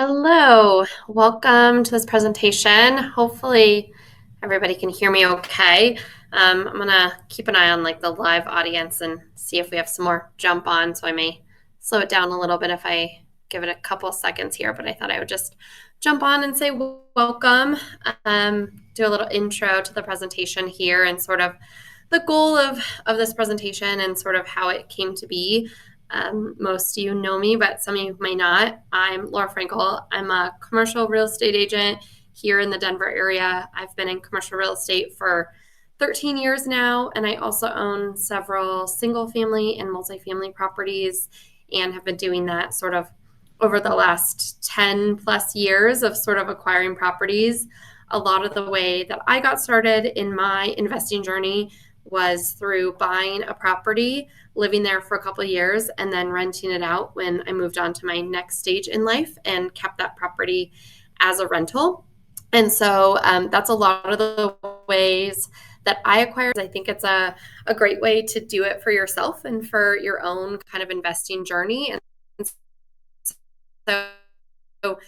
Hello, welcome to this presentation. Hopefully everybody can hear me okay. I'm gonna keep an eye on the live audience and see if we have some more jump on. So I may slow it down a little bit if I give it a couple seconds here, but I thought I would just jump on and say welcome, do a little intro to the presentation here and sort of the goal of this presentation and sort of how it came to be. Most of you know me, but some of you may not. I'm Laura Frenkel. I'm a commercial real estate agent here in the Denver area. I've been in commercial real estate for 13 years now, and I also own several single family and multifamily properties and have been doing that sort of over the last 10 plus years of sort of acquiring properties. A lot of the way that I got started in my investing journey was through buying a property, living there for a couple of years, and then renting it out when I moved on to my next stage in life and kept that property as a rental. And so that's a lot of the ways that I acquired. I think it's a great way to do it for yourself and for your own kind of investing journey. And so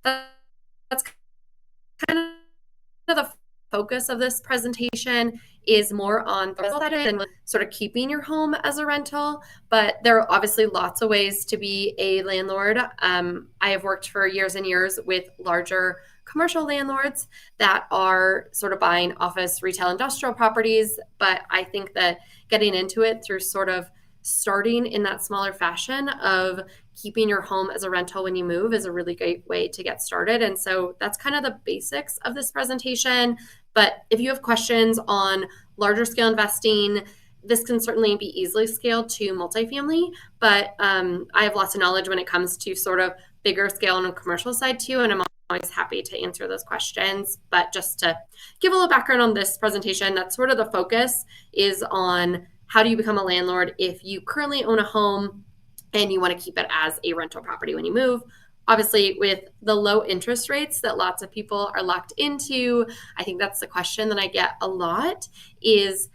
that's kind of the focus of this presentation is more on and sort of keeping your home as a rental, but there are obviously lots of ways to be a landlord. I have worked for years and years with larger commercial landlords that are sort of buying office, retail, industrial properties, but I think that getting into it through sort of starting in that smaller fashion of keeping your home as a rental when you move is a really great way to get started. And so that's kind of the basics of this presentation. But if you have questions on larger scale investing, this can certainly be easily scaled to multifamily, but I have lots of knowledge when it comes to sort of bigger scale on the commercial side too, and I'm always happy to answer those questions. But just to give a little background on this presentation, that's sort of the focus is on how do you become a landlord if you currently own a home and you want to keep it as a rental property when you move. Obviously, with the low interest rates that lots of people are locked into, I think that's the question that I get a lot is,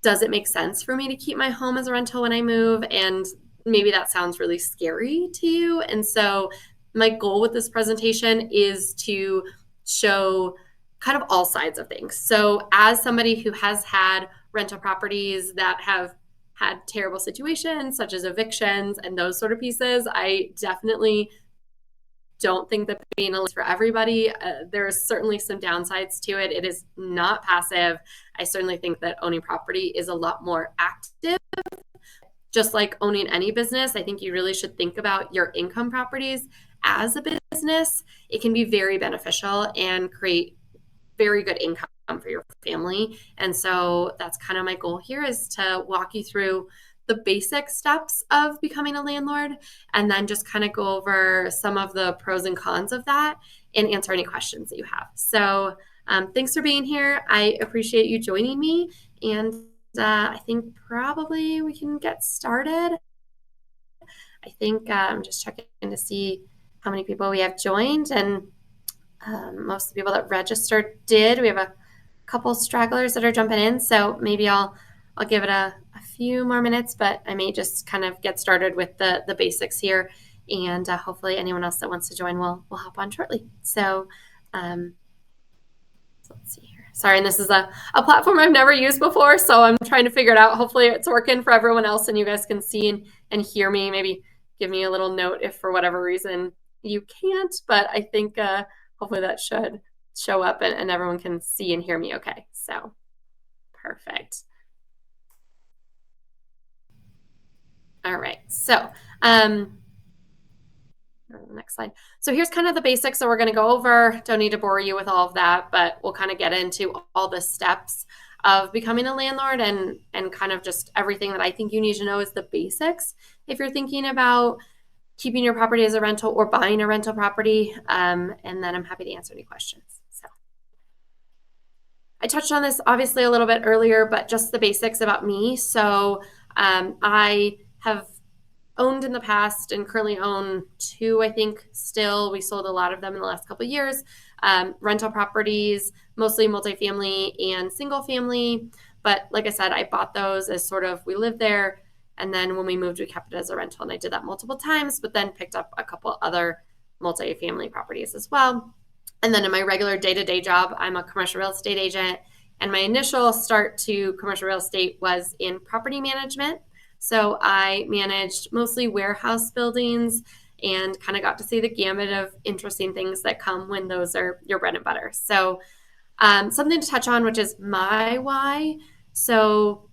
does it make sense for me to keep my home as a rental when I move? And maybe that sounds really scary to you. And so my goal with this presentation is to show kind of all sides of things. So as somebody who has had rental properties that have had terrible situations such as evictions and those sort of pieces, I definitely don't think that being a lease for everybody. There's certainly some downsides to it. It is not passive. I certainly think that owning property is a lot more active. Just like owning any business, I think you really should think about your income properties as a business. It can be very beneficial and create very good income for your family. And so that's kind of my goal here is to walk you through the basic steps of becoming a landlord and then just kind of go over some of the pros and cons of that and answer any questions that you have. So thanks for being here. I appreciate you joining me. And I think probably we can get started. I think I'm just checking to see how many people we have joined, and most of the people that registered did. We have a couple stragglers that are jumping in, so maybe I'll give it a few more minutes, but I may just kind of get started with the basics here, and hopefully anyone else that wants to join will hop on shortly. So let's see here. Sorry, and this is a platform I've never used before, so I'm trying to figure it out. Hopefully it's working for everyone else and you guys can see and hear me. Maybe give me a little note if for whatever reason you can't, but I think hopefully that should show up and everyone can see and hear me okay. So perfect. All right, so next slide. So here's kind of the basics that we're going to go over. Don't need to bore you with all of that, but we'll kind of get into all the steps of becoming a landlord and kind of just everything that I think you need to know is the basics if you're thinking about keeping your property as a rental or buying a rental property. And then I'm happy to answer any questions. So I touched on this obviously a little bit earlier, but just the basics about me. So I have owned in the past and currently own two, I think still. We sold a lot of them in the last couple of years. Rental properties, mostly multifamily and single family. But like I said, I bought those as sort of, we lived there. And then when we moved, we kept it as a rental. And I did that multiple times, but then picked up a couple other multifamily properties as well. And then in my regular day-to-day job, I'm a commercial real estate agent. And my initial start to commercial real estate was in property management. So I managed mostly warehouse buildings and kind of got to see the gamut of interesting things that come when those are your bread and butter. So something to touch on, which is my why. So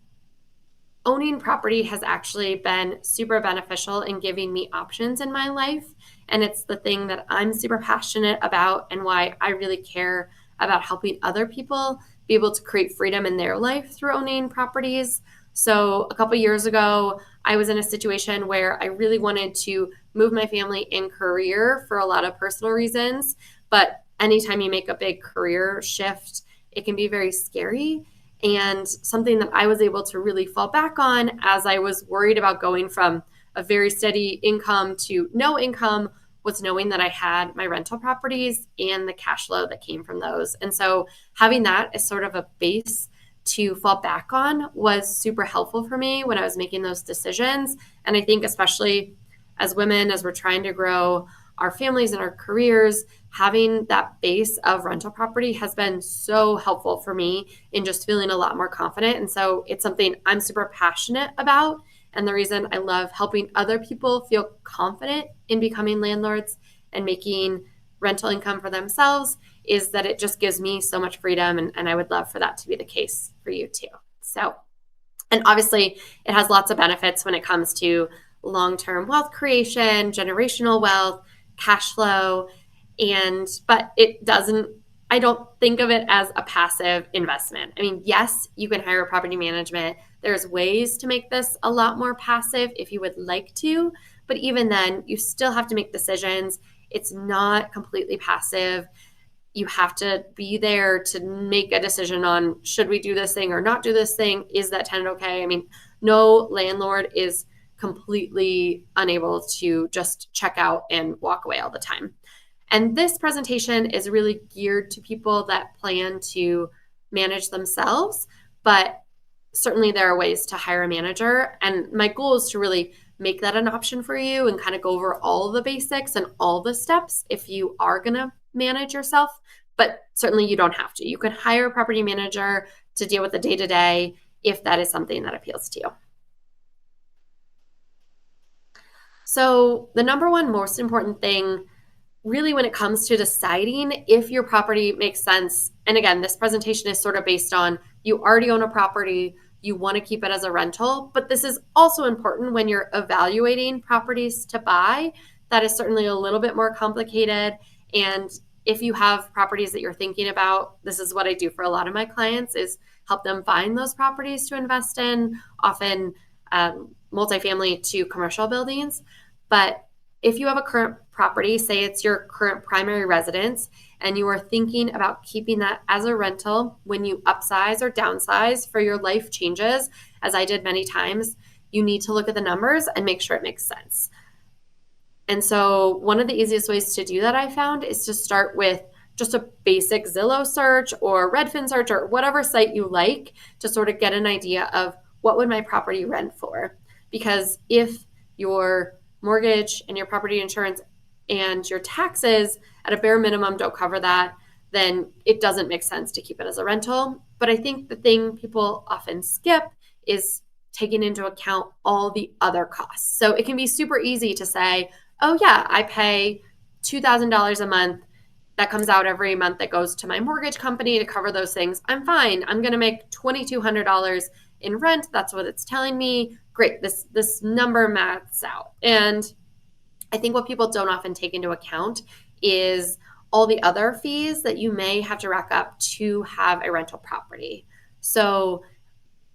owning property has actually been super beneficial in giving me options in my life. And it's the thing that I'm super passionate about and why I really care about helping other people be able to create freedom in their life through owning properties. So a couple years ago, I was in a situation where I really wanted to move my family and career for a lot of personal reasons. But anytime you make a big career shift, it can be very scary. And something that I was able to really fall back on as I was worried about going from a very steady income to no income was knowing that I had my rental properties and the cash flow that came from those. And so having that as sort of a base to fall back on was super helpful for me when I was making those decisions. And I think especially as women, as we're trying to grow our families and our careers, having that base of rental property has been so helpful for me in just feeling a lot more confident. And so it's something I'm super passionate about. And the reason I love helping other people feel confident in becoming landlords and making rental income for themselves is that it just gives me so much freedom. And I would love for that to be the case for you too. So, and obviously it has lots of benefits when it comes to long-term wealth creation, generational wealth, cash flow, but it doesn't, I don't think of it as a passive investment. I mean, yes, you can hire a property management. There's ways to make this a lot more passive if you would like to, but even then, you still have to make decisions. It's not completely passive. You have to be there to make a decision on should we do this thing or not do this thing? Is that tenant okay? I mean, no landlord is completely unable to just check out and walk away all the time. And this presentation is really geared to people that plan to manage themselves, but certainly there are ways to hire a manager. And my goal is to really make that an option for you and kind of go over all the basics and all the steps if you are going to manage yourself. But certainly you don't have to. You can hire a property manager to deal with the day-to-day if that is something that appeals to you. So the number one most important thing really when it comes to deciding if your property makes sense, and again, this presentation is sort of based on you already own a property, you want to keep it as a rental, but this is also important when you're evaluating properties to buy. That is certainly a little bit more complicated. And if you have properties that you're thinking about, this is what I do for a lot of my clients is help them find those properties to invest in, often multifamily to commercial buildings. But if you have a current property, say it's your current primary residence, and you are thinking about keeping that as a rental when you upsize or downsize for your life changes, as I did many times, you need to look at the numbers and make sure it makes sense. And so one of the easiest ways to do that I found is to start with just a basic Zillow search or Redfin search or whatever site you like to sort of get an idea of what would my property rent for. Because if your mortgage and your property insurance and your taxes at a bare minimum don't cover that, then it doesn't make sense to keep it as a rental. But I think the thing people often skip is taking into account all the other costs. So it can be super easy to say, oh yeah, I pay $2,000 a month. That comes out every month that goes to my mortgage company to cover those things. I'm fine. I'm going to make $2,200 in rent. That's what it's telling me. Great. This number maths out. And I think what people don't often take into account is all the other fees that you may have to rack up to have a rental property. So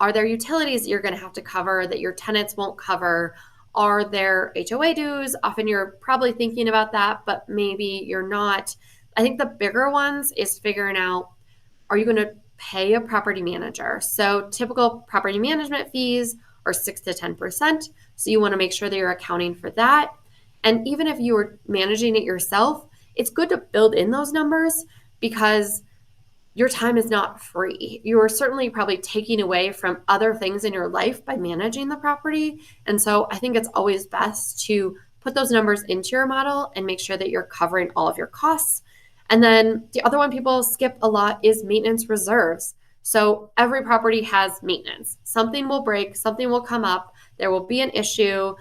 are there utilities that you're going to have to cover that your tenants won't cover? Are there HOA dues? Often you're probably thinking about that, but maybe you're not. I think the bigger ones is figuring out, are you going to pay a property manager? So typical property management fees are 6 to 10%. So you want to make sure that you're accounting for that. And even if you are managing it yourself, it's good to build in those numbers because your time is not free. You are certainly probably taking away from other things in your life by managing the property. And so I think it's always best to put those numbers into your model and make sure that you're covering all of your costs. And then the other one people skip a lot is maintenance reserves. So every property has maintenance. Something will break, something will come up, there will be an issue,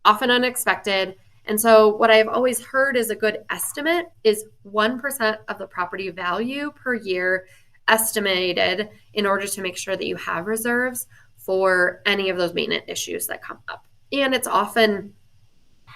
often unexpected. And so what I've always heard is a good estimate is 1% of the property value per year estimated in order to make sure that you have reserves for any of those maintenance issues that come up. And it's often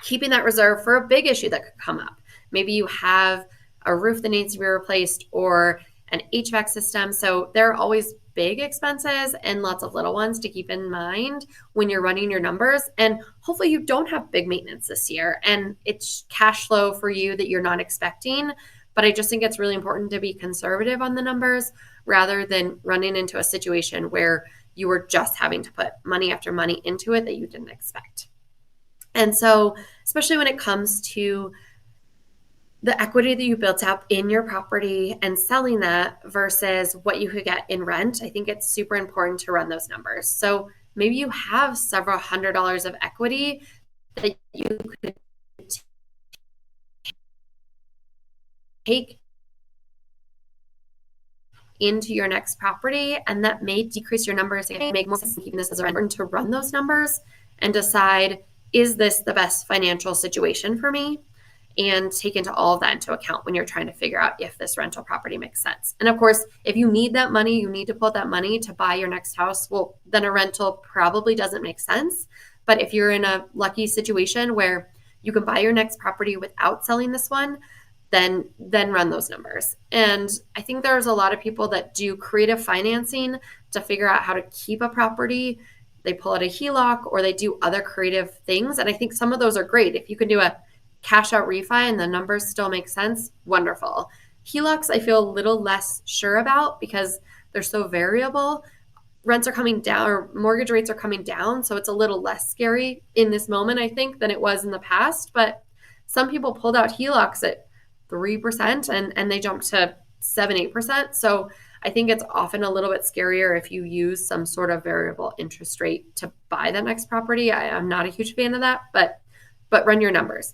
keeping that reserve for a big issue that could come up. Maybe you have a roof that needs to be replaced or an HVAC system. So there are always big expenses and lots of little ones to keep in mind when you're running your numbers. And hopefully you don't have big maintenance this year and it's cash flow for you that you're not expecting. But I just think it's really important to be conservative on the numbers rather than running into a situation where you were just having to put money after money into it that you didn't expect. And so, especially when it comes to the equity that you built up in your property and selling that versus what you could get in rent, I think it's super important to run those numbers. So maybe you have several $100s of equity that you could take into your next property, and that may decrease your numbers and make more sense keeping this as a rent to run those numbers and decide, is this the best financial situation for me? And take into all of that into account when you're trying to figure out if this rental property makes sense. And of course, if you need that money, you need to put that money to buy your next house, well, then a rental probably doesn't make sense. But if you're in a lucky situation where you can buy your next property without selling this one, then run those numbers. And I think there's a lot of people that do creative financing to figure out how to keep a property. They pull out a HELOC or they do other creative things. And I think some of those are great. If you can do a cash out refi and the numbers still make sense, wonderful. HELOCs, I feel a little less sure about because they're so variable. Rents are coming down or mortgage rates are coming down. So it's a little less scary in this moment, I think, than it was in the past. But some people pulled out HELOCs at 3% and they jumped to 7-8%. So I think it's often a little bit scarier if you use some sort of variable interest rate to buy the next property. I'm not a huge fan of that, but run your numbers.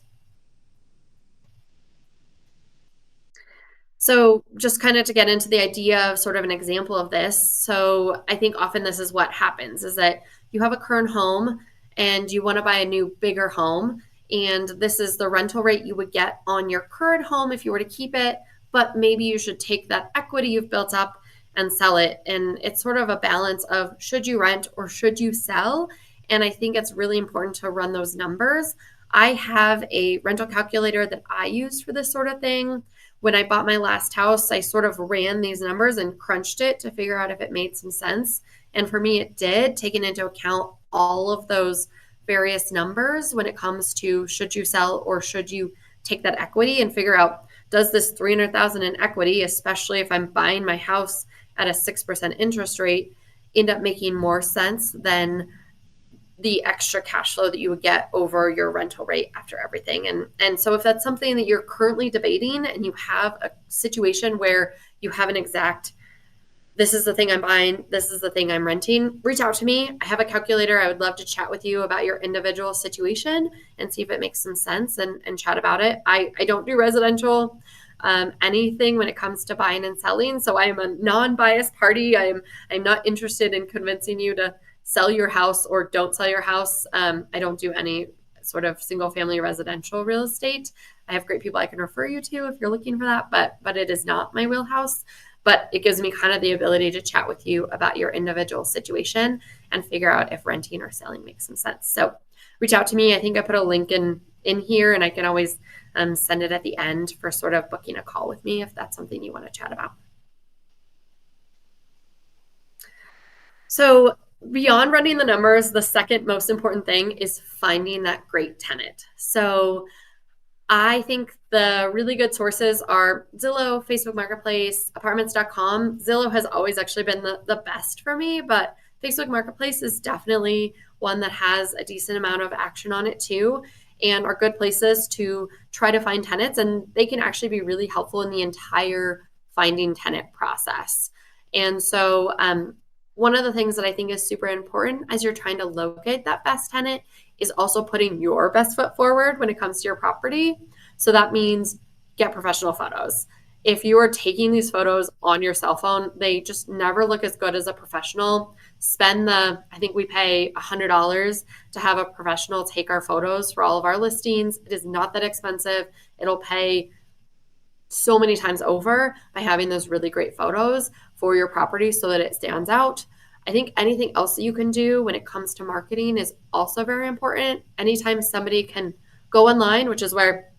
So just kind of to get into the idea of sort of an example of this. So I think often this is what happens is that you have a current home and you want to buy a new, bigger home. And this is the rental rate you would get on your current home if you were to keep it. But maybe you should take that equity you've built up and sell it. And it's sort of a balance of should you rent or should you sell? And I think it's really important to run those numbers. I have a rental calculator that I use for this sort of thing. When I bought my last house, I sort of ran these numbers and crunched it to figure out if it made some sense. And for me, it did, taking into account all of those various numbers when it comes to should you sell or should you take that equity and figure out, does this $300,000 in equity, especially if I'm buying my house at a 6% interest rate, end up making more sense than the extra cash flow that you would get over your rental rate after everything. And so if that's something that you're currently debating and you have a situation where you have an exact, this is the thing I'm buying, this is the thing I'm renting, reach out to me. I have a calculator. I would love to chat with you about your individual situation and see if it makes some sense and chat about it. I don't do residential anything when it comes to buying and selling. So I am a non-biased party. I'm not interested in convincing you to sell your house or don't sell your house. I don't do any sort of single family residential real estate. I have great people I can refer you to if you're looking for that, but it is not my wheelhouse. But it gives me kind of the ability to chat with you about your individual situation and figure out if renting or selling makes some sense. So reach out to me. I think I put a link in here and I can always send it at the end for sort of booking a call with me if that's something you want to chat about. So beyond running the numbers, the second most important thing is finding that great tenant. So I think the really good sources are Zillow, Facebook Marketplace, apartments.com. Zillow has always actually been the best for me, but Facebook Marketplace is definitely one that has a decent amount of action on it too, and are good places to try to find tenants. And they can actually be really helpful in the entire finding tenant process. And so one of the things that I think is super important as you're trying to locate that best tenant is also putting your best foot forward when it comes to your property. So that means get professional photos. If you are taking these photos on your cell phone, they just never look as good as a professional. I think we pay $100 to have a professional take our photos for all of our listings. It is not that expensive. It'll pay so many times over by having those really great photos for your property so that it stands out. I think anything else that you can do when it comes to marketing is also very important. Anytime somebody can go online, which is where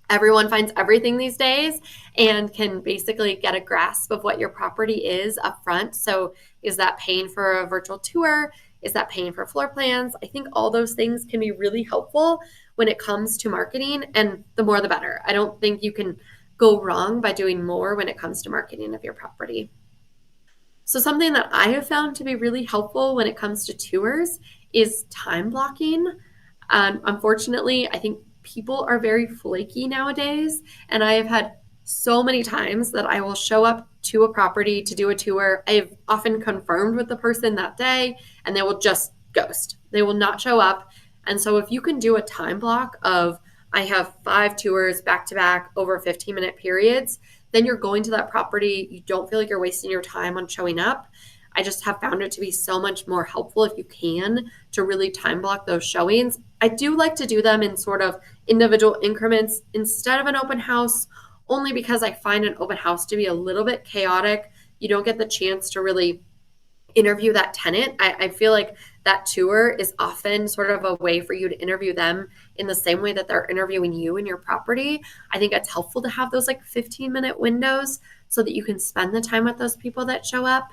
everyone finds everything these days, and can basically get a grasp of what your property is up front. So is that paying for a virtual tour? Is that paying for floor plans? I think all those things can be really helpful when it comes to marketing, and the more the better. I don't think you can go wrong by doing more when it comes to marketing of your property. So something that I have found to be really helpful when it comes to tours is time blocking. Unfortunately, I think people are very flaky nowadays, and I have had so many times that I will show up to a property to do a tour. I've often confirmed with the person that day, and they will just ghost. They will not show up. And so if you can do a time block of, I have 5 tours back to back over 15-minute periods, then you're going to that property. You don't feel like you're wasting your time on showing up. I just have found it to be so much more helpful if you can to really time block those showings. I do like to do them in sort of individual increments instead of an open house, only because I find an open house to be a little bit chaotic. You don't get the chance to really interview that tenant. I feel like that tour is often sort of a way for you to interview them in the same way that they're interviewing you in your property. I think it's helpful to have those like 15-minute windows so that you can spend the time with those people that show up.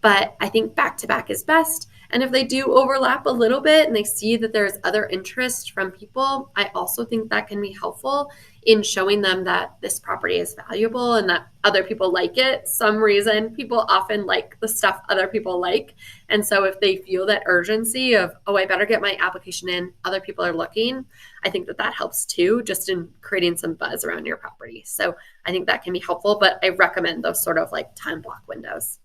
But I think back to back is best. And if they do overlap a little bit and they see that there's other interest from people, I also think that can be helpful in showing them that this property is valuable and that other people like it. Some reason people often like the stuff other people like. And so if they feel that urgency of, oh, I better get my application in, other people are looking, I think that that helps too, just in creating some buzz around your property. So I think that can be helpful, but I recommend those sort of like time block windows.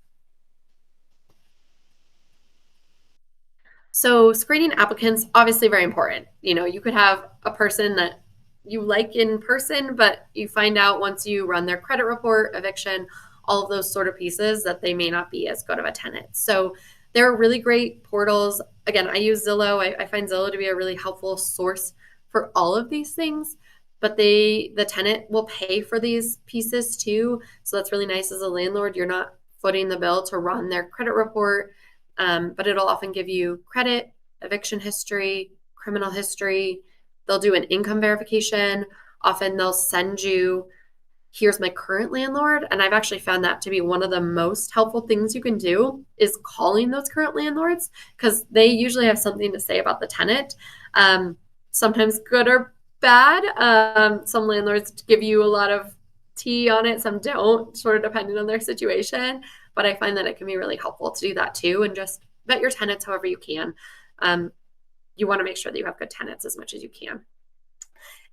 So screening applicants, obviously very important. You could have a person that you like in person, but you find out once you run their credit report, eviction, all of those sort of pieces that they may not be as good of a tenant. So there are really great portals. Again, I use Zillow. I find Zillow to be a really helpful source for all of these things, but the tenant will pay for these pieces too. So that's really nice as a landlord. You're not footing the bill to run their credit report. But it'll often give you credit, eviction history, criminal history. They'll do an income verification. Often they'll send you, here's my current landlord. And I've actually found that to be one of the most helpful things you can do is calling those current landlords, because they usually have something to say about the tenant. Sometimes good or bad. Some landlords give you a lot of tea on it, some don't, sort of depending on their situation. But I find that it can be really helpful to do that too, and just vet your tenants however you can. You want to make sure that you have good tenants as much as you can.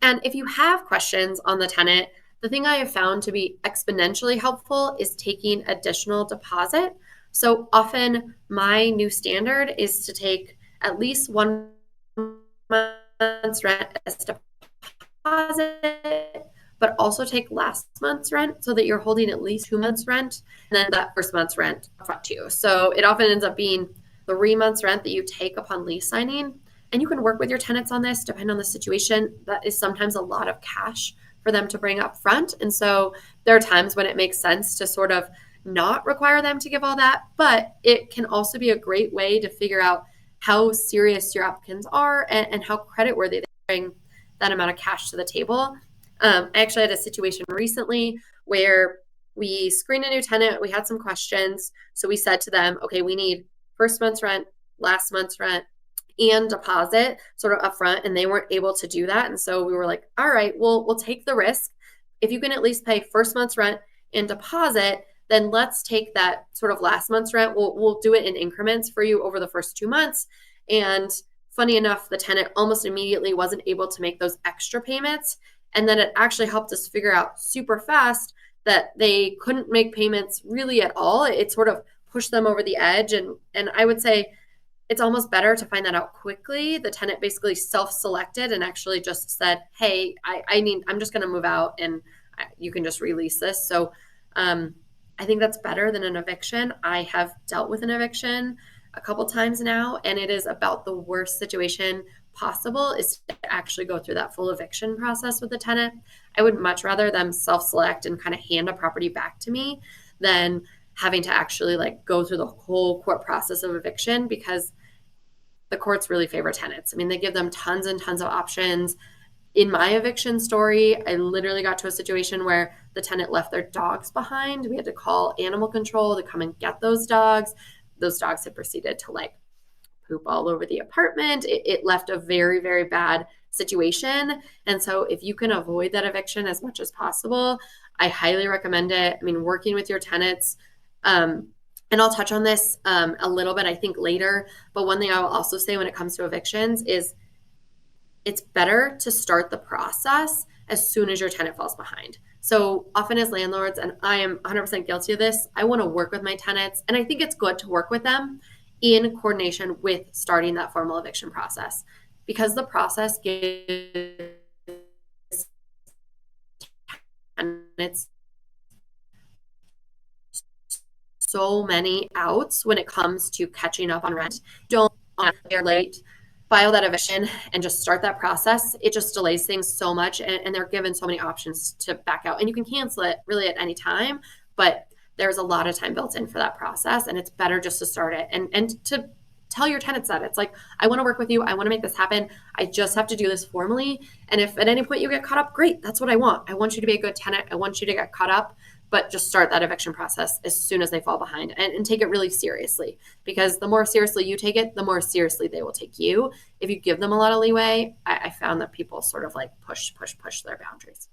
And if you have questions on the tenant, the thing I have found to be exponentially helpful is taking additional deposit. So often my new standard is to take at least 1 month's rent as deposit, but also take last month's rent so that you're holding at least 2 months' rent, and then that first month's rent upfront too. So it often ends up being 3 months' rent that you take upon lease signing. And you can work with your tenants on this, depending on the situation. That is sometimes a lot of cash for them to bring up front. And so there are times when it makes sense to sort of not require them to give all that, but it can also be a great way to figure out how serious your applicants are and how creditworthy they bring that amount of cash to the table. I actually had a situation recently where we screened a new tenant. We had some questions. So we said to them, okay, we need first month's rent, last month's rent, and deposit sort of upfront, and they weren't able to do that. And so we were like, all right, we'll take the risk. If you can at least pay first month's rent and deposit, then let's take that sort of last month's rent. We'll do it in increments for you over the first 2 months. And funny enough, the tenant almost immediately wasn't able to make those extra payments. And then it actually helped us figure out super fast that they couldn't make payments really at all. It sort of push them over the edge. And I would say it's almost better to find that out quickly. The tenant basically self-selected and actually just said, hey, I'm just going to move out and you can just release this. So I think that's better than an eviction. I have dealt with an eviction a couple times now, and it is about the worst situation possible is to actually go through that full eviction process with the tenant. I would much rather them self-select and kind of hand a property back to me than having to actually like go through the whole court process of eviction, because the courts really favor tenants. I mean, they give them tons and tons of options. In my eviction story, I literally got to a situation where the tenant left their dogs behind. We had to call animal control to come and get those dogs. Those dogs had proceeded to like poop all over the apartment. It left a very, very bad situation. And so if you can avoid that eviction as much as possible, I highly recommend it. I mean, working with your tenants, and I'll touch on this a little bit, I think, later. But one thing I will also say when it comes to evictions is it's better to start the process as soon as your tenant falls behind. So often as landlords, and I am 100% guilty of this, I want to work with my tenants. And I think it's good to work with them in coordination with starting that formal eviction process, because the process gives tenants so many outs when it comes to catching up on rent. Don't they're late, file that eviction and just start that process. It just delays things so much, and they're given so many options to back out. And you can cancel it really at any time, but there's a lot of time built in for that process, and it's better just to start it and to tell your tenants that it's like, I want to work with you. I want to make this happen. I just have to do this formally. And if at any point you get caught up, great. That's what I want. I want you to be a good tenant. I want you to get caught up, but just start that eviction process as soon as they fall behind, and take it really seriously, because the more seriously you take it, the more seriously they will take you. If you give them a lot of leeway, I found that people sort of like push their boundaries.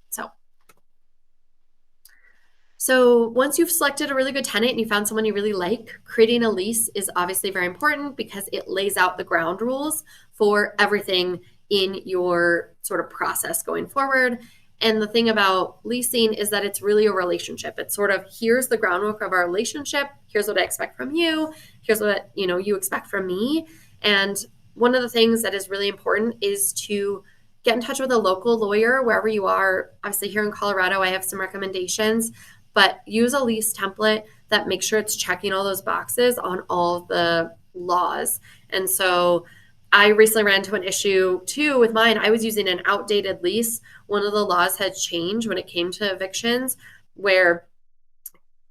So once you've selected a really good tenant and you found someone you really like, creating a lease is obviously very important because it lays out the ground rules for everything in your sort of process going forward. And the thing about leasing is that it's really a relationship. It's sort of, here's the groundwork of our relationship. Here's what I expect from you. Here's what, you expect from me. And one of the things that is really important is to get in touch with a local lawyer wherever you are. Obviously here in Colorado, I have some recommendations, but use a lease template that makes sure it's checking all those boxes on all the laws. And so I recently ran into an issue too with mine. I was using an outdated lease. One of the laws had changed when it came to evictions, where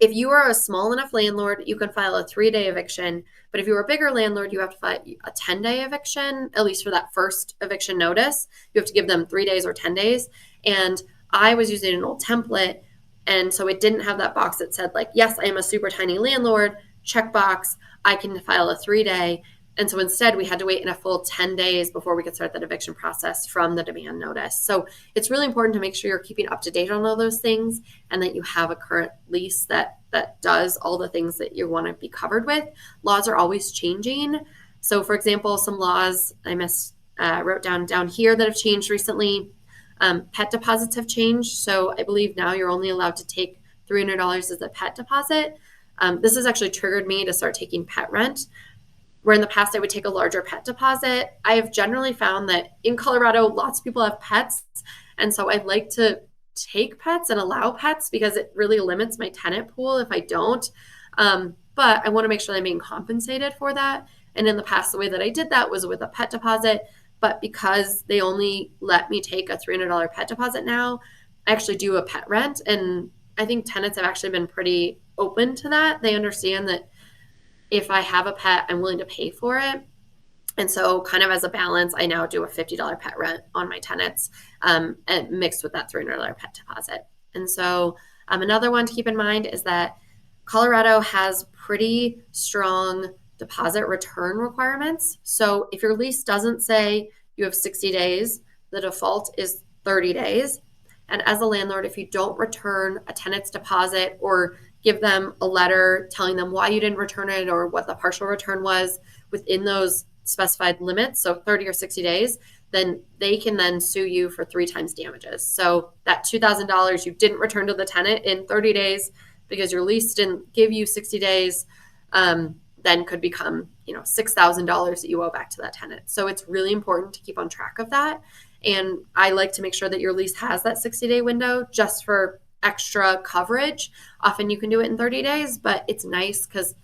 if you are a small enough landlord, you can file a 3-day eviction. But if you're a bigger landlord, you have to file a 10-day eviction, at least for that first eviction notice. You have to give them 3 days or 10 days. And I was using an old template, and so it didn't have that box that said like, yes, I am a super tiny landlord, checkbox, I can file a 3-day. And so instead we had to wait in a full 10 days before we could start that eviction process from the demand notice. So it's really important to make sure you're keeping up to date on all those things, and that you have a current lease that does all the things that you want to be covered with. Laws are always changing. So for example, some laws I wrote down here that have changed recently. Pet deposits have changed. So I believe now you're only allowed to take $300 as a pet deposit. This has actually triggered me to start taking pet rent, where in the past I would take a larger pet deposit. I have generally found that in Colorado, lots of people have pets. And so I'd like to take pets and allow pets because it really limits my tenant pool if I don't. But I want to make sure I'm being compensated for that. And in the past, the way that I did that was with a pet deposit. But because they only let me take a $300 pet deposit now, I actually do a pet rent. And I think tenants have actually been pretty open to that. They understand that if I have a pet, I'm willing to pay for it. And so kind of as a balance, I now do a $50 pet rent on my tenants, and mixed with that $300 pet deposit. And so another one to keep in mind is that Colorado has pretty strong deposit return requirements. So if your lease doesn't say you have 60 days, the default is 30 days. And as a landlord, if you don't return a tenant's deposit or give them a letter telling them why you didn't return it or what the partial return was within those specified limits, so 30 or 60 days, then they can then sue you for 3 times damages. So that $2,000 you didn't return to the tenant in 30 days because your lease didn't give you 60 days, then could become, $6,000 that you owe back to that tenant. So it's really important to keep on track of that. And I like to make sure that your lease has that 60-day window just for extra coverage. Often you can do it in 30 days, but it's nice because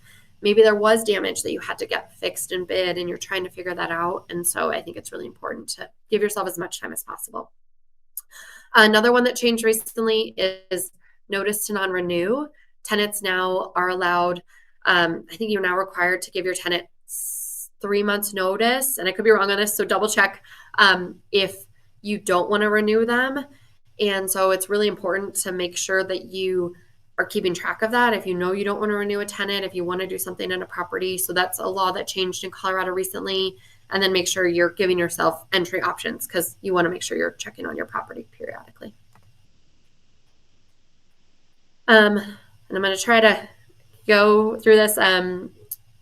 maybe there was damage that you had to get fixed and bid and you're trying to figure that out. And so I think it's really important to give yourself as much time as possible. Another one that changed recently is notice to non-renew. Tenants now are allowed, I think you're now required to give your tenant 3 months notice, and I could be wrong on this, so double check if you don't want to renew them. And so it's really important to make sure that you are keeping track of that. If you know you don't want to renew a tenant, if you want to do something in a property. So that's a law that changed in Colorado recently. And then make sure you're giving yourself entry options because you want to make sure you're checking on your property periodically. And I'm going to try to go through this.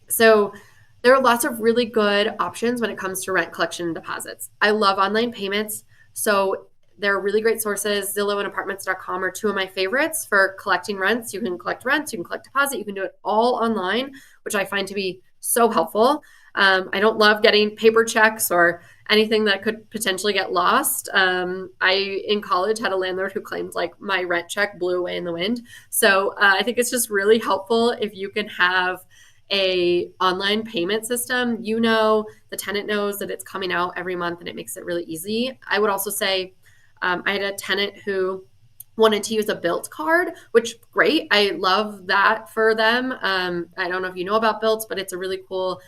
So there are lots of really good options when it comes to rent collection and deposits. I love online payments. So there are really great sources. Zillow and apartments.com are two of my favorites for collecting rents. You can collect rents, you can collect deposit, you can do it all online, which I find to be so helpful. I don't love getting paper checks or anything that could potentially get lost. I, in college, had a landlord who claimed like my rent check blew away in the wind. So I think it's just really helpful if you can have a online payment system. The tenant knows that it's coming out every month and it makes it really easy. I would also say I had a tenant who wanted to use a Bilt card, which great. I love that for them. I don't know if you know about Bilts, but it's a really cool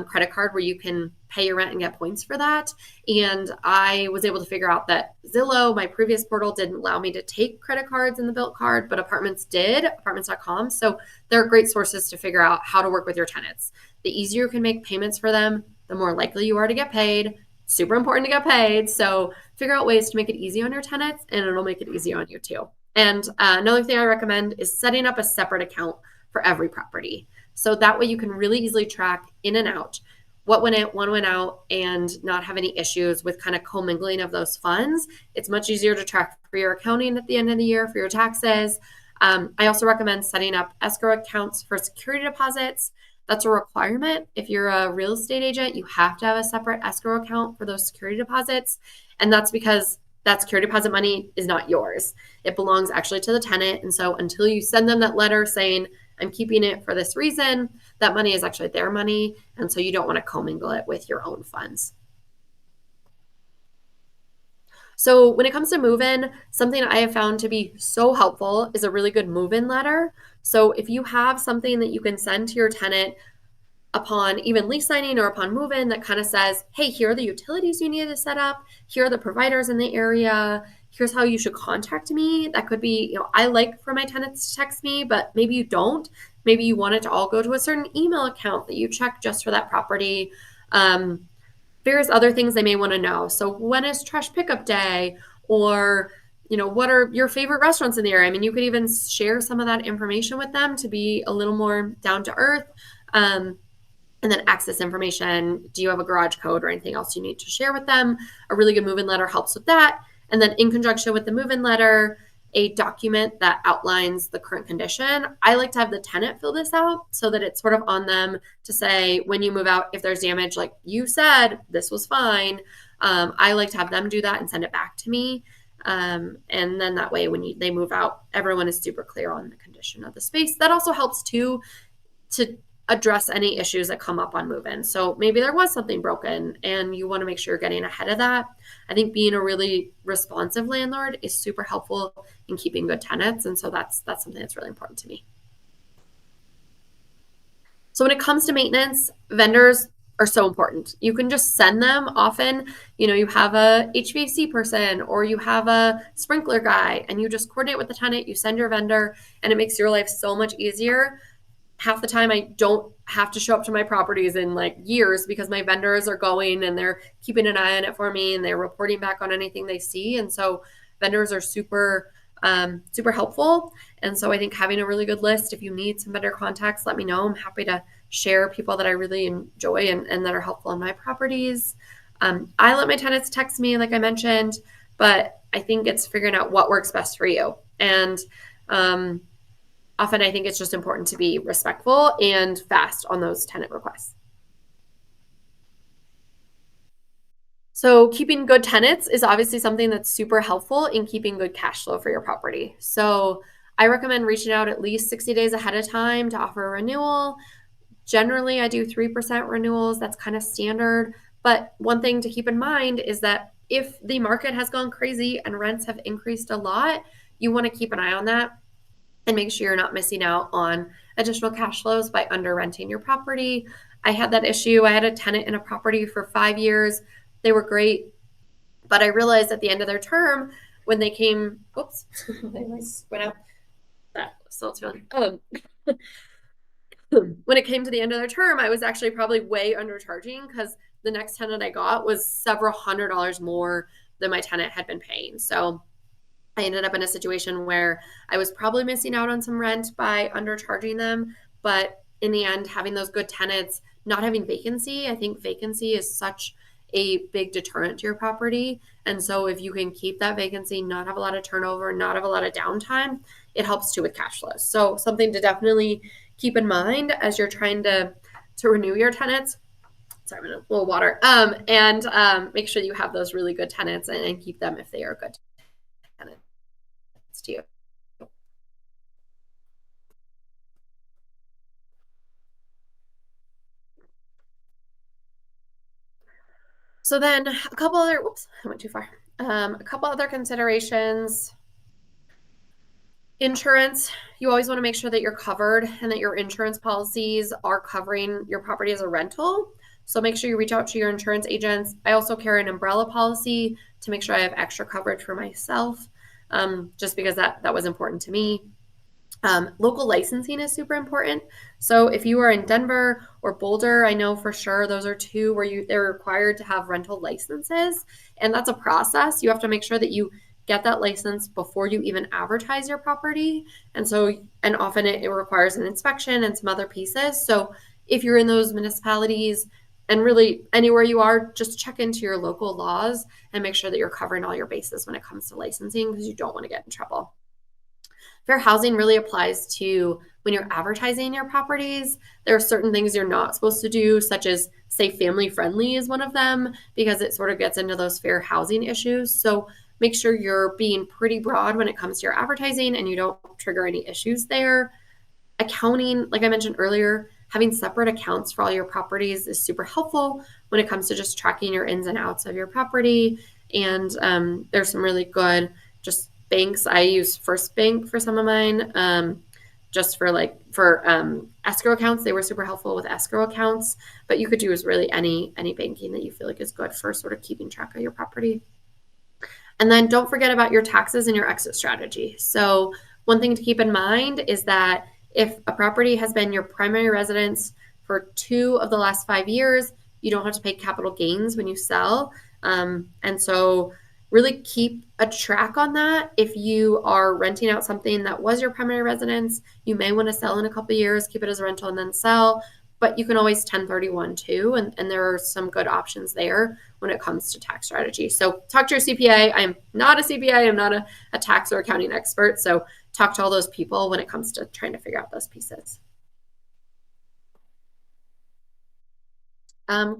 credit card where you can pay your rent and get points for that. And I was able to figure out that Zillow, my previous portal, didn't allow me to take credit cards in the Bilt card, but Apartments did, apartments.com. So there are great sources to figure out how to work with your tenants. The easier you can make payments for them, the more likely you are to get paid. Super important to get paid. So figure out ways to make it easy on your tenants, and it'll make it easy on you too. And another thing I recommend is setting up a separate account for every property. So that way you can really easily track in and out what went in, when went out, and not have any issues with kind of commingling of those funds. It's much easier to track for your accounting at the end of the year, for your taxes. I also recommend setting up escrow accounts for security deposits. That's a requirement. If you're a real estate agent, you have to have a separate escrow account for those security deposits. And that's because that security deposit money is not yours. It belongs actually to the tenant. And so until you send them that letter saying, I'm keeping it for this reason, that money is actually their money. And so you don't want to commingle it with your own funds. So when it comes to move-in, something I have found to be so helpful is a really good move-in letter. So if you have something that you can send to your tenant upon even lease signing or upon move-in that kind of says, hey, here are the utilities you need to set up. Here are the providers in the area. Here's how you should contact me. That could be, I like for my tenants to text me, but maybe you don't. Maybe you want it to all go to a certain email account that you check just for that property. Various other things they may want to know. So when is trash pickup day? Or, what are your favorite restaurants in the area? I mean, you could even share some of that information with them to be a little more down to earth. And then access information. Do you have a garage code or anything else you need to share with them? A really good move-in letter helps with that. And then in conjunction with the move-in letter, a document that outlines the current condition. I like to have the tenant fill this out so that it's sort of on them to say, when you move out, if there's damage, like you said, this was fine. I like to have them do that and send it back to me. And then that way, when they move out, everyone is super clear on the condition of the space. That also helps too to address any issues that come up on move-in. So maybe there was something broken and you want to make sure you're getting ahead of that. I think being a really responsive landlord is super helpful in keeping good tenants. And so that's something that's really important to me. So when it comes to maintenance, vendors are so important. You can just send them often. You have a HVAC person or you have a sprinkler guy and you just coordinate with the tenant, you send your vendor, and it makes your life so much easier. Half the time I don't have to show up to my properties in like years because my vendors are going and they're keeping an eye on it for me and they're reporting back on anything they see. And so vendors are super helpful. And so I think having a really good list, if you need some vendor contacts, let me know. I'm happy to share people that I really enjoy and that are helpful on my properties. I let my tenants text me, like I mentioned, but I think it's figuring out what works best for you. And often I think it's just important to be respectful and fast on those tenant requests. So, keeping good tenants is obviously something that's super helpful in keeping good cash flow for your property. So, I recommend reaching out at least 60 days ahead of time to offer a renewal. Generally, I do 3% renewals. That's kind of standard. But one thing to keep in mind is that if the market has gone crazy and rents have increased a lot, you want to keep an eye on that and make sure you're not missing out on additional cash flows by under renting your property. I had that issue. I had a tenant in a property for 5 years. They were great, but I realized at the end of their term when they came, oops, they went out. That was still too long. When it came to the end of their term, I was actually probably way undercharging because the next tenant I got was several $100s more than my tenant had been paying. So I ended up in a situation where I was probably missing out on some rent by undercharging them. But in the end, having those good tenants, not having vacancy, I think vacancy is such a big deterrent to your property. And so if you can keep that vacancy, not have a lot of turnover, not have a lot of downtime, it helps too with cash flows. So something to definitely keep in mind as you're trying to renew your tenants. Sorry, I'm in a little water. And make sure you have those really good tenants and keep them if they are good tenants to you. So then a couple other, whoops, I went too far. A couple other considerations. Insurance, you always want to make sure that you're covered and that your insurance policies are covering your property as a rental. So make sure you reach out to your insurance agents. I also carry an umbrella policy to make sure I have extra coverage for myself, just because that was important to me. Local licensing is super important. So if you are in Denver or Boulder, I know for sure those are two where they're required to have rental licenses, and that's a process. You have to make sure that you get that license before you even advertise your property. And often it requires an inspection and some other pieces. So if you're in those municipalities and really anywhere you are, just check into your local laws and make sure that you're covering all your bases when it comes to licensing because you don't want to get in trouble. Fair housing really applies to when you're advertising your properties. There are certain things you're not supposed to do, such as say family friendly is one of them, because it sort of gets into those fair housing issues. So make sure you're being pretty broad when it comes to your advertising and you don't trigger any issues there. Accounting, like I mentioned earlier, having separate accounts for all your properties is super helpful when it comes to just tracking your ins and outs of your property. And there's some really good just banks. I use First Bank for some of mine, just for escrow accounts. They were super helpful with escrow accounts, but you could use really any banking that you feel like is good for sort of keeping track of your property. And then don't forget about your taxes and your exit strategy. So one thing to keep in mind is that if a property has been your primary residence for 2 of the last 5 years, you don't have to pay capital gains when you sell. And so really keep a track on that. If you are renting out something that was your primary residence, you may want to sell in a couple of years, keep it as a rental and then sell. But you can always 1031 too. And there are some good options there when it comes to tax strategy. So talk to your CPA. I'm not a CPA. I'm not a tax or accounting expert. So talk to all those people when it comes to trying to figure out those pieces.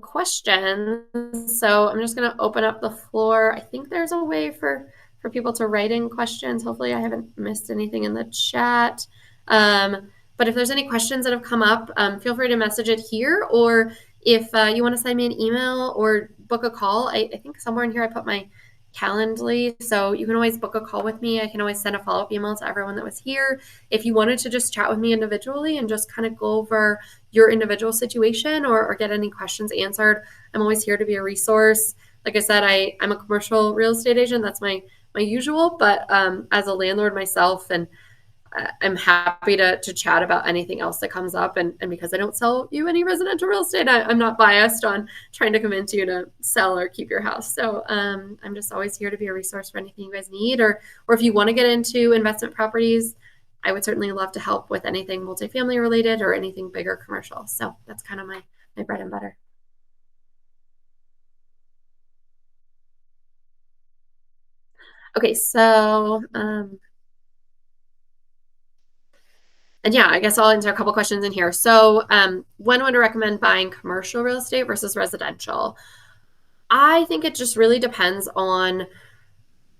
Questions. So I'm just going to open up the floor. I think there's a way for people to write in questions. Hopefully I haven't missed anything in the chat. But if there's any questions that have come up, feel free to message it here. Or if you want to send me an email or book a call, I think somewhere in here I put my Calendly. So you can always book a call with me. I can always send a follow-up email to everyone that was here. If you wanted to just chat with me individually and just kind of go over your individual situation or get any questions answered, I'm always here to be a resource. Like I said, I'm a commercial real estate agent. That's my usual, but as a landlord myself, and I'm happy to chat about anything else that comes up. And because I don't sell you any residential real estate, I'm not biased on trying to convince you to sell or keep your house. So I'm just always here to be a resource for anything you guys need, or if you want to get into investment properties, I would certainly love to help with anything multifamily related or anything bigger commercial. So that's kind of my bread and butter. Okay, so And yeah, I guess I'll answer a couple questions in here. So, when would I recommend buying commercial real estate versus residential? I think it just really depends on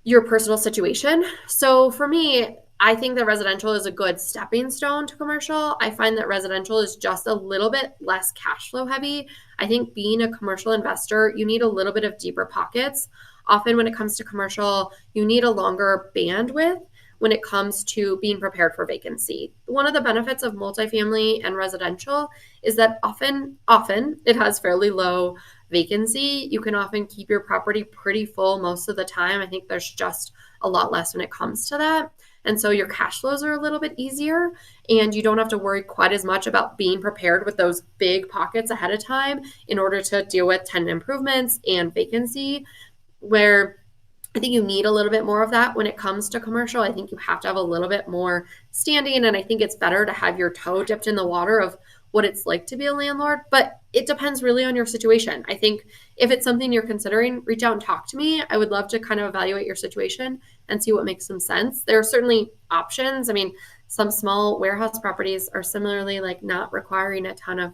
your personal situation. So for me, I think that residential is a good stepping stone to commercial. I find that residential is just a little bit less cash flow heavy. I think being a commercial investor, you need a little bit of deeper pockets. Often, when it comes to commercial, you need a longer bandwidth when it comes to being prepared for vacancy. One of the benefits of multifamily and residential is that often it has fairly low vacancy. You can often keep your property pretty full most of the time. I think there's just a lot less when it comes to that. And so your cash flows are a little bit easier, and you don't have to worry quite as much about being prepared with those big pockets ahead of time in order to deal with tenant improvements and vacancy, where I think you need a little bit more of that when it comes to commercial. I think you have to have a little bit more standing, and I think it's better to have your toe dipped in the water of what it's like to be a landlord, but it depends really on your situation. I think if it's something you're considering, reach out and talk to me. I would love to kind of evaluate your situation and see what makes some sense. There are certainly options. I mean, some small warehouse properties are similarly like not requiring a ton of,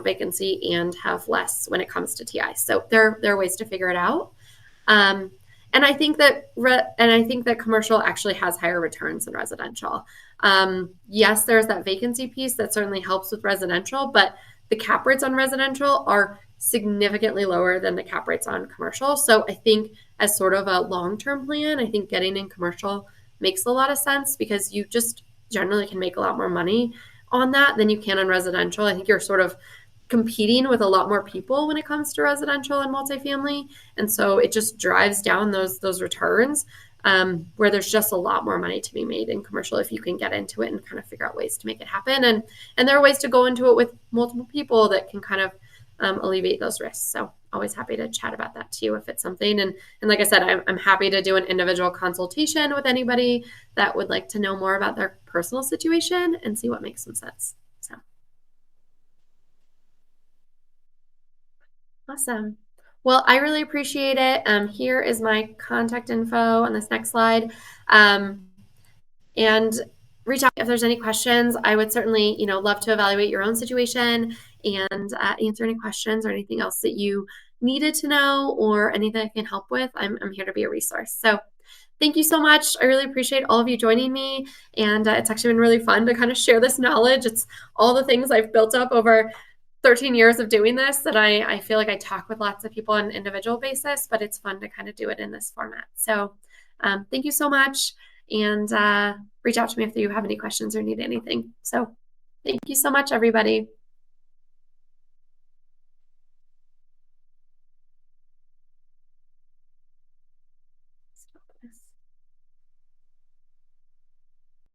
vacancy and have less when it comes to TI. So there are ways to figure it out. Um, and I think that commercial actually has higher returns than residential. Yes, there's that vacancy piece that certainly helps with residential, but the cap rates on residential are significantly lower than the cap rates on commercial. So I think as sort of a long-term plan, I think getting in commercial makes a lot of sense because you just generally can make a lot more money on that than you can on residential. I think you're sort of competing with a lot more people when it comes to residential and multifamily, and so it just drives down those returns, where there's just a lot more money to be made in commercial if you can get into it and kind of figure out ways to make it happen. And there are ways to go into it with multiple people that can kind of alleviate those risks. So always happy to chat about that too if it's something. And like I said, I'm happy to do an individual consultation with anybody that would like to know more about their personal situation and see what makes some sense. So awesome. Well, I really appreciate it. Here is my contact info on this next slide. Um, and reach out if there's any questions. I would certainly, love to evaluate your own situation and answer any questions or anything else that you needed to know or anything I can help with. I'm here to be a resource. So thank you so much. I really appreciate all of you joining me. And it's actually been really fun to kind of share this knowledge. It's all the things I've built up over 13 years of doing this that I feel like I talk with lots of people on an individual basis, but it's fun to kind of do it in this format. So thank you so much. And reach out to me if you have any questions or need anything. So thank you so much, everybody.